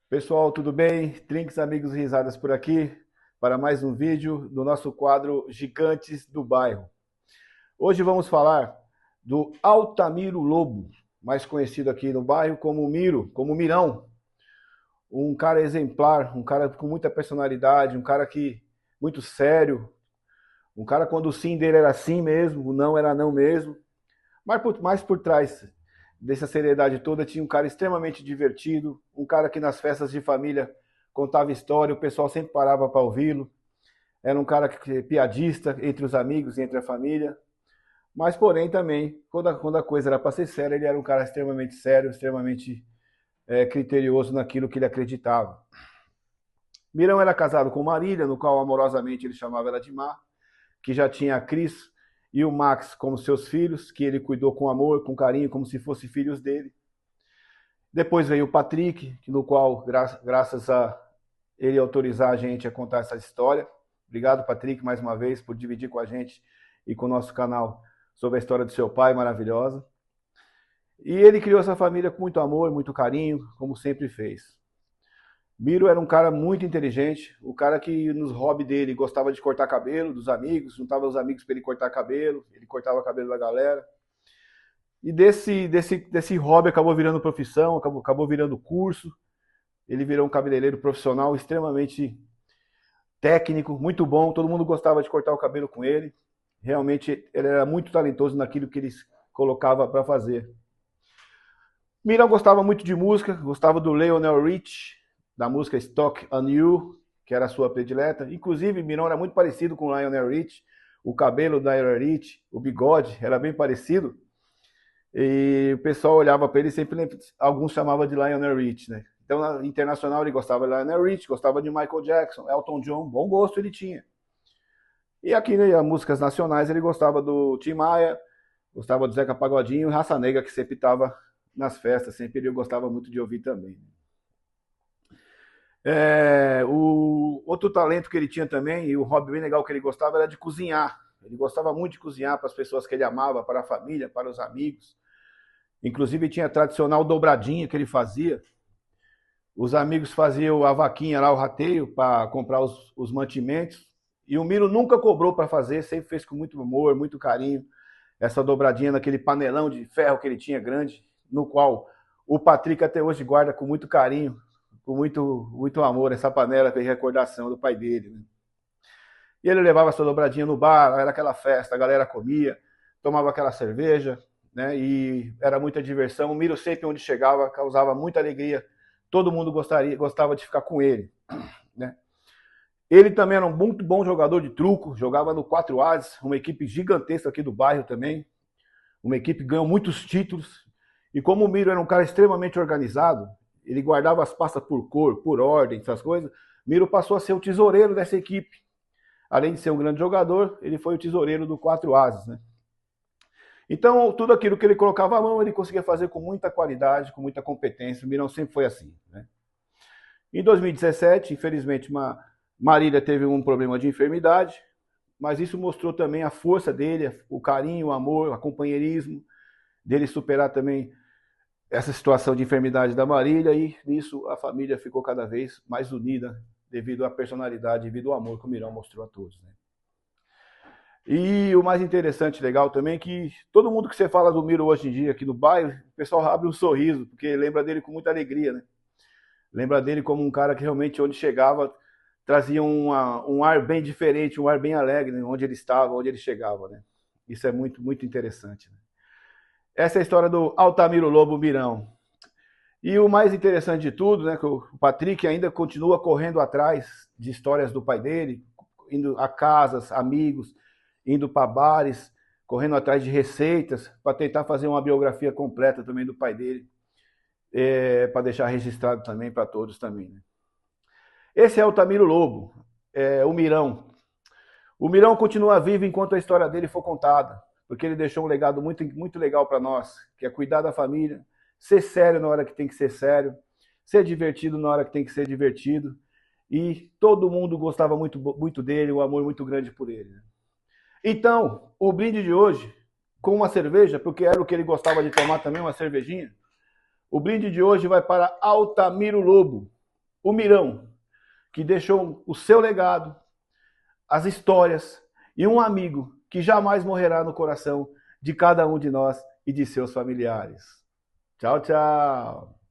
Pessoal, tudo bem? Trinques, amigos e risadas por aqui para mais um vídeo do nosso quadro Gigantes do Bairro. Hoje vamos falar do Altamiro Lobo, mais conhecido aqui no bairro como Miro, como Mirão. Um cara exemplar, um cara com muita personalidade, um cara que muito sério, um cara quando o sim dele era sim mesmo, o não era não mesmo. Mas por trás dessa seriedade toda tinha um cara extremamente divertido, um cara que nas festas de família contava história, o pessoal sempre parava para ouvi-lo. Era um cara piadista entre os amigos e entre a família. Mas, porém, também, quando a coisa era para ser séria, ele era um cara extremamente sério, extremamente criterioso naquilo que ele acreditava. Mirão era casado com Marília, no qual amorosamente ele chamava ela de Mar, que já tinha a Cris e o Max como seus filhos, que ele cuidou com amor, com carinho, como se fossem filhos dele. Depois veio o Patrick, no qual, graças a ele autorizar a gente a contar essa história. Obrigado, Patrick, mais uma vez, por dividir com a gente e com o nosso canal sobre a história do seu pai, maravilhosa. E ele criou essa família com muito amor, muito carinho, como sempre fez. Miro era um cara muito inteligente, o cara que nos hobbies dele gostava de cortar cabelo dos amigos, juntava os amigos para ele cortar cabelo, ele cortava o cabelo da galera. E desse hobby acabou virando profissão, acabou virando curso. Ele virou um cabeleireiro profissional extremamente técnico, muito bom, todo mundo gostava de cortar o cabelo com ele. Realmente ele era muito talentoso naquilo que ele colocava para fazer. Mirão gostava muito de música, gostava do Lionel Rich, da música Stock on You, que era a sua predileta. Inclusive, Mirão era muito parecido com o Lionel Rich, o cabelo da Lionel Rich, o bigode era bem parecido. E o pessoal olhava para ele e sempre alguns chamavam de Lionel Rich, né? Então, na internacional, ele gostava de Lionel Rich, gostava de Michael Jackson, Elton John, bom gosto ele tinha. E aqui, né, as músicas nacionais, ele gostava do Tim Maia, gostava do Zeca Pagodinho e Raça Negra, que sempre estava nas festas, sempre ele gostava muito de ouvir também. O outro talento que ele tinha também, e o hobby bem legal que ele gostava, era de cozinhar. Ele gostava muito de cozinhar para as pessoas que ele amava, para a família, para os amigos. Inclusive tinha a tradicional dobradinha que ele fazia. Os amigos faziam a vaquinha lá, o rateio, para comprar os mantimentos. E o Miro nunca cobrou para fazer, sempre fez com muito amor, muito carinho. Essa dobradinha naquele panelão de ferro que ele tinha grande, no qual o Patrick até hoje guarda com muito carinho, com muito amor, essa panela de recordação do pai dele. Né? E ele levava essa dobradinha no bar, era aquela festa, a galera comia, tomava aquela cerveja, né? E era muita diversão. O Miro sempre onde chegava causava muita alegria. Todo mundo gostava de ficar com ele, né? Ele também era um muito bom jogador de truco, jogava no 4 As, uma equipe gigantesca aqui do bairro também. Uma equipe que ganhou muitos títulos. E como o Miro era um cara extremamente organizado, ele guardava as pastas por cor, por ordem, essas coisas. Miro passou a ser o tesoureiro dessa equipe. Além de ser um grande jogador, ele foi o tesoureiro do 4 Ases, né? Então, tudo aquilo que ele colocava à mão, ele conseguia fazer com muita qualidade, com muita competência. O Mirão sempre foi assim, né? Em 2017, infelizmente, Marília teve um problema de enfermidade, mas isso mostrou também a força dele, o carinho, o amor, o companheirismo, dele superar também essa situação de enfermidade da Marília, e nisso a família ficou cada vez mais unida devido à personalidade, devido ao amor que o Mirão mostrou a todos, né? E o mais interessante, legal também, que todo mundo que você fala do Miro hoje em dia aqui no bairro, o pessoal abre um sorriso, porque lembra dele com muita alegria, né? Lembra dele como um cara que realmente, onde chegava, trazia um ar bem diferente, um ar bem alegre, né? Onde ele estava, onde ele chegava, né? Isso é muito, muito interessante. Né? Essa é a história do Altamiro Lobo Mirão. E o mais interessante de tudo, né, que o Patrick ainda continua correndo atrás de histórias do pai dele, indo a casas, amigos, indo para bares, correndo atrás de receitas, para tentar fazer uma biografia completa também do pai dele, para deixar registrado também para todos também. Né? Esse é Altamiro Lobo, o Mirão. O Mirão continua vivo enquanto a história dele for contada, porque ele deixou um legado muito, muito legal para nós, que é cuidar da família, ser sério na hora que tem que ser sério, ser divertido na hora que tem que ser divertido, e todo mundo gostava muito, muito dele, um amor muito grande por ele. Então, o brinde de hoje, com uma cerveja, porque era o que ele gostava de tomar também, uma cervejinha, o brinde de hoje vai para Altamiro Lobo. o Mirão, que deixou o seu legado, as histórias e um amigo que jamais morrerá no coração de cada um de nós e de seus familiares. Tchau, tchau.